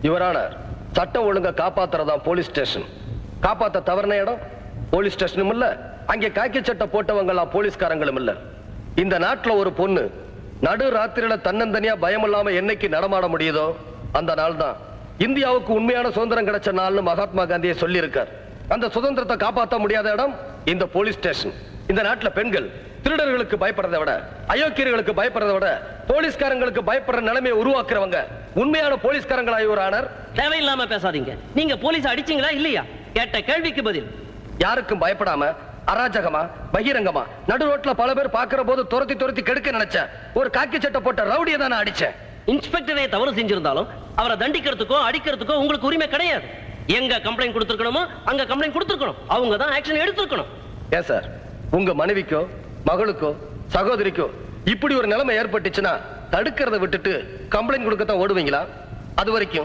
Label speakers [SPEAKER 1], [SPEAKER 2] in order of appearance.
[SPEAKER 1] யுவரான சட்டம் ஒழுங்க காப்பாத்துறதா police station. காப்பாத்த தவறுன இடம் போலீஸ் ஸ்டேஷனும் இல்ல, அங்கே காக்கி சட்டை போட்டவங்க போலீஸ்காரங்களும் இல்ல. இந்த நாட்டுல ஒரு பொண்ணு நடு ராத்திரியில தன்னந்தனியா பயம் இல்லாம என்னைக்கு நடமாட முடியுதோ அந்த நாள் தான் இந்தியாவுக்கு உண்மையான சுதந்திரம் கிடைச்ச நாள்னு மகாத்மா காந்தியை சொல்லி இருக்கார். அந்த சுதந்திரத்தை காப்பாற்ற முடியாத இடம் இந்த போலீஸ் ஸ்டேஷன். இந்த நாட்டுல பெண்கள் திருடர்களுக்கு பயப்படுறதை விட, அயோக்கியர்களுக்கு பயப்படுறதை விட, போலீஸ்காரங்களுக்கு பயப்படுற நிலைமையை உருவாக்குறவங்க உண்மையான போலீஸ்காரங்களா யுவர் ஆனர்?
[SPEAKER 2] தேவையில்லாம பேசாதீங்க. நீங்க போலீஸ் அடிச்சீங்களா இல்லையா? கேட்ட கேள்விக்கு பதில்.
[SPEAKER 1] யாருக்கும் பயப்படாம அராஜகமா பகிரங்கமா நடு ரோட்ல பல பேர் பாக்குற போது துரத்தி துரத்தி கெடுக்க நினைச்ச ஒரு காக்கி சட்டை போட்ட ரவுடியை தான் நான் அடிச்சேன்.
[SPEAKER 2] இன்ஸ்பெக்டரே தவறு செஞ்சிருந்தாலும் அவரை தண்டிக்கிறதுக்கோ அடிக்கிறதுக்கோ உங்களுக்கு உரிமை கிடையாது. எங்க கம்ப்ளைண்ட் கொடுத்திருக்கணுமோ அங்க கம்ப்ளைண்ட் கொடுத்திருக்கணும். அவங்க தான் ஆக்ஷன் எடுத்திருக்கணும்.
[SPEAKER 1] ஏன் சார், உங்க மனைவிக்கோ மகளுக்கோ சகோதரிக்கோ இப்படி ஒரு நிலைமை ஏற்பட்டுச்சுன்னா தடுக்கிறத விட்டுட்டு கம்ப்ளைண்ட் கொடுக்கத்தான் ஓடுவீங்களா? அது வரைக்கும்